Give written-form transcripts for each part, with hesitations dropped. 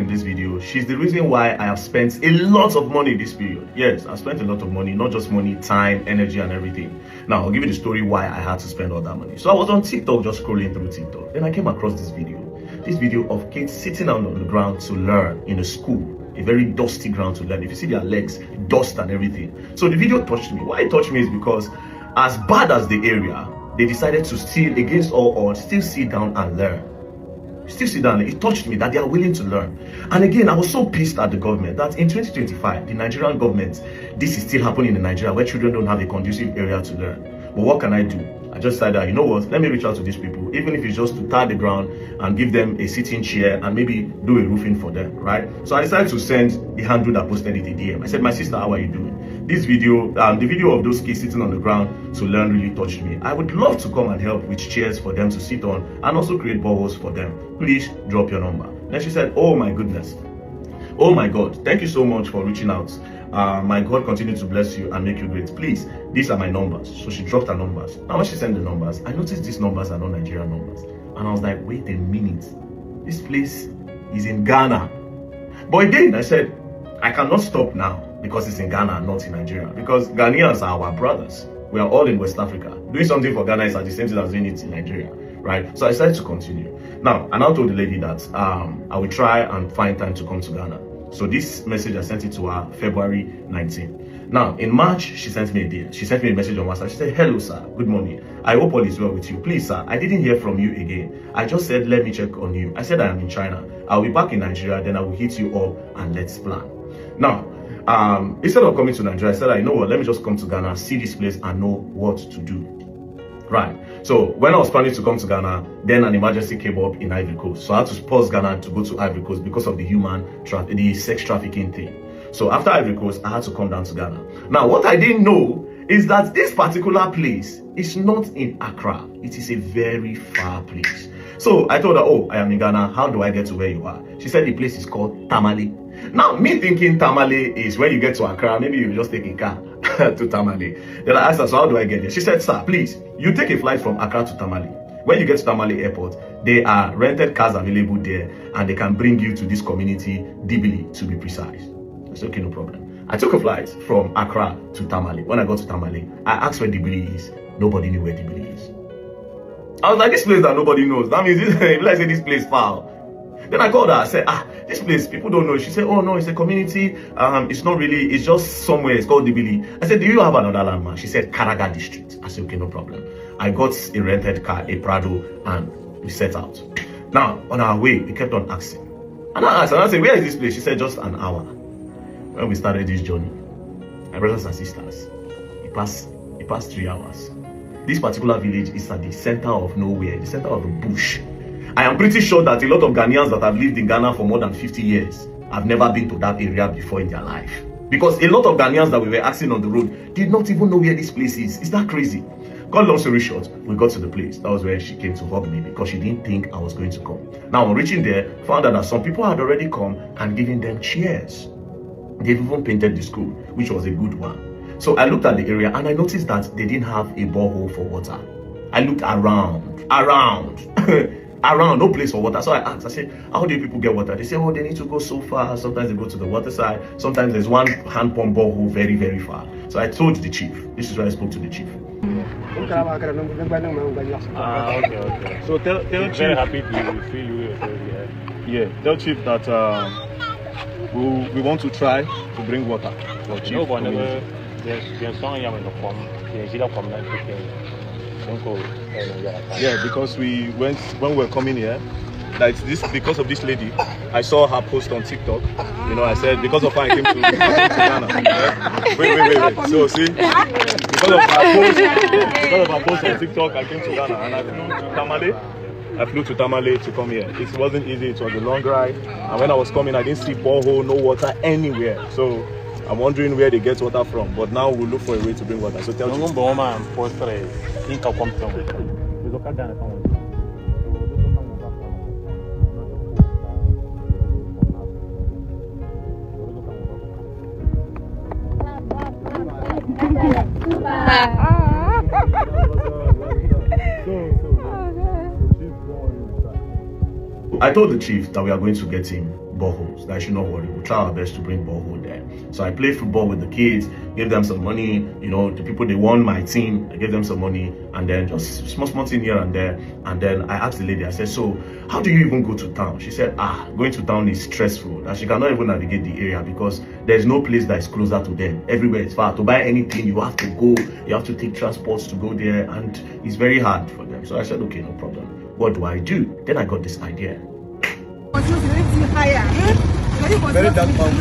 in this video. She's the reason why I have spent a lot of money this period. Yes, I've spent a lot of money, not just money, time, energy, and everything. Now, I'll give you the story why I had to spend all that money. So I was on TikTok, just scrolling through TikTok. Then I came across this video. This video of kids sitting on the ground to learn in a school. A very dusty ground to learn. If you see their legs, dust and everything. So the video touched me. Why it touched me is because as bad as the area, they decided to still, against all odds, still sit down and learn. Still sit down. It touched me that they are willing to learn. And again, I was so pissed at the government that in 2025, the Nigerian government, this is still happening in Nigeria where children don't have a conducive area to learn. But what can I do? I just decided, you know what, let me reach out to these people, even if it's just to tar the ground and give them a sitting chair and maybe do a roofing for them, right? So I decided to send the handle that posted it a DM. I said, my sister, how are you doing? This video, the video of those kids sitting on the ground to learn really touched me. I would love to come and help with chairs for them to sit on and also create boreholes for them. Please drop your number. Then she said, oh my goodness. Oh my God, thank you so much for reaching out. My God continue to bless you and make you great. Please, these are my numbers. So she dropped her numbers. Now when she sent the numbers, I noticed these numbers are not Nigerian numbers. And I was like, wait a minute. This place is in Ghana. But again, I said, I cannot stop now because it's in Ghana and not in Nigeria. Because Ghanaians are our brothers. We are all in West Africa. Doing something for Ghana is at the same thing as doing it in Nigeria. Right? So I decided to continue. Now, I now told the lady that I will try and find time to come to Ghana. So this message, I sent it to her February 19. Now, in March, she sent me a DM. She sent me a message on WhatsApp. She said, hello, sir. Good morning. I hope all is well with you. Please, sir, I didn't hear from you again. I just said, let me check on you. I said, I am in China. I'll be back in Nigeria. Then I will hit you up and let's plan. Now, instead of coming to Nigeria, I said, you know what? Let me just come to Ghana, see this place and know what to do. Right. So when I was planning to come to Ghana, then an emergency came up in Ivory Coast. So I had to pause Ghana to go to Ivory Coast because of the sex trafficking thing. So after Ivory Coast, I had to come down to Ghana. Now, what I didn't know is that this particular place is not in Accra. It is a very far place. So I told her, oh, I am in Ghana. How do I get to where you are? She said the place is called Tamale. Now, me thinking Tamale is when you get to Accra, maybe you just take a car to Tamale. Then I asked her, so how do I get there? She said, sir, please, you take a flight from Accra to Tamale. When you get to Tamale Airport, there are rented cars available there and they can bring you to this community, Dibili, to be precise. I said, okay, no problem. I took a flight from Accra to Tamale. When I got to Tamale, I asked where Dibili is. Nobody knew where Dibili is. I was like, this place that nobody knows. That means let's say this place foul. Then I called her. I said, this place, people don't know. She said, oh no, it's a community. It's not really, it's just somewhere. It's called Dibili. I said, do you have another landmark? She said, Karaga District. I said, okay, no problem. I got a rented car, a Prado, and we set out. Now, on our way, we kept on asking. And I asked, and I said, where is this place? She said, just an hour. When we started this journey, my brothers and sisters, it passed 3 hours. This particular village is at the center of nowhere, the center of the bush. I am pretty sure that a lot of Ghanaians that have lived in Ghana for more than 50 years have never been to that area before in their life. Because a lot of Ghanaians that we were asking on the road did not even know where this place is. Is that crazy? Cut long story short, we got to the place. That was where she came to hug me because she didn't think I was going to come. Now, on reaching there, found out that some people had already come and given them chairs. They've even painted the school, which was a good one. So I looked at the area and I noticed that they didn't have a borehole for water. I looked around, no place for water. So I asked, I said, how do people get water? They say, oh, they need to go so far. Sometimes they go to the water side. Sometimes there's one hand pump borehole very, very far. So I told the chief. This is where I spoke to the chief. Okay. So tell Chief. Very happy to feel you. Yeah, tell Chief that we want to try to bring water for Chief. Yeah, because when we were coming here, like this, because of this lady, I saw her post on TikTok. You know, I said because of her I came to Ghana. Yeah? Wait. So see, because of her post on TikTok, I came to Ghana and I flew to Tamale to come here. It wasn't easy. It was a long ride, and when I was coming, I didn't see borehole, no water anywhere. So I'm wondering where they get water from. But now we'll look for a way to bring water. So tell me. I told the chief that we are going to get him boreholes. That I should not worry. We'll try our best to bring borehole there. So I played football with the kids, gave them some money. You know, the people they won my team, I gave them some money, and then just small thing here and there. And then I asked the lady, I said, so how do you even go to town? She said, going to town is stressful. That she cannot even navigate the area because there's no place that is closer to them. Everywhere is far. To buy anything, you have to go. You have to take transports to go there, and it's very hard for them. So I said, okay, no problem. What do I do? Then I got this idea. Verydarkman,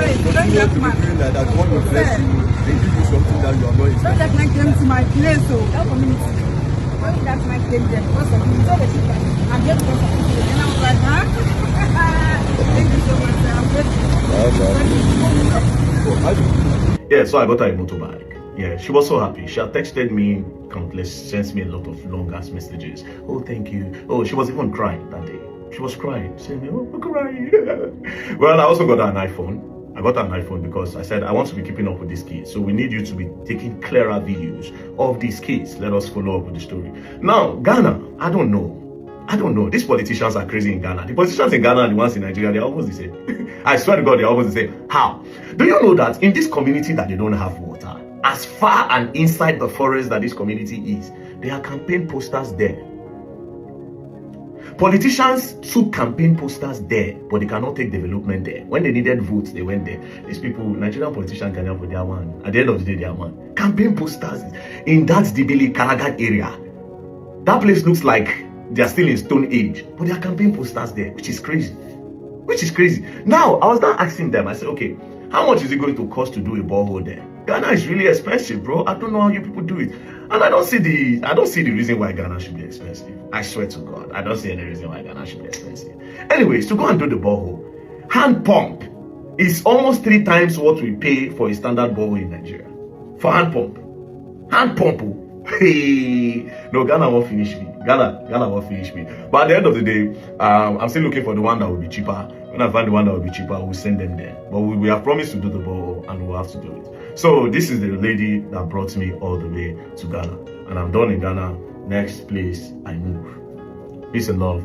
that God will bless you, they give you something that you are not expecting. Verydarkman came to my place, so that community. Verydarkman came there because of me. So the people, I'm just because of people. And I was like, huh? Thank you so much. I'm grateful. Yeah, so I got her a motorbike. Yeah, she was so happy. She had texted me countless, sent me a lot of long ass messages. Oh, thank you. Oh, she was even crying that day. She was crying, saying, oh, I'm crying. Well, I also got her an iPhone. I got her an iPhone because I said, I want to be keeping up with these kids. So we need you to be taking clearer videos of these kids. Let us follow up with the story. Now, Ghana, I don't know. These politicians are crazy in Ghana. The politicians in Ghana and the ones in Nigeria, they're almost the same. I swear to God, they're almost the same. How? Do you know that in this community that they don't have water, as far and inside the forest that this community is, there are campaign posters there. Politicians took campaign posters there, but they cannot take development there. When they needed votes, they went there. These people, Nigerian politicians can help with their one. At the end of the day, they are one. Campaign posters in that Dibili Karagat area. That place looks like they are still in Stone Age, but there are campaign posters there, which is crazy. Now, I was now asking them, I said, okay, how much is it going to cost to do a borehole there? Ghana is really expensive, bro. I don't know how you people do it. And I don't see the reason why Ghana should be expensive. I swear to God, I don't see any reason why Ghana should be expensive. Anyways, to go and do the borehole, hand pump is almost 3 times what we pay for a standard borehole in Nigeria. For hand pump. Hey, no, Ghana won't finish me. Ghana won't finish me. But at the end of the day, I'm still looking for the one that will be cheaper. When I find the one that will be cheaper, we'll send them there. But we have promised to do the borehole, and we'll have to do it. So this is the lady that brought me all the way to Ghana, and I'm done in Ghana. Next place I move. Peace and love.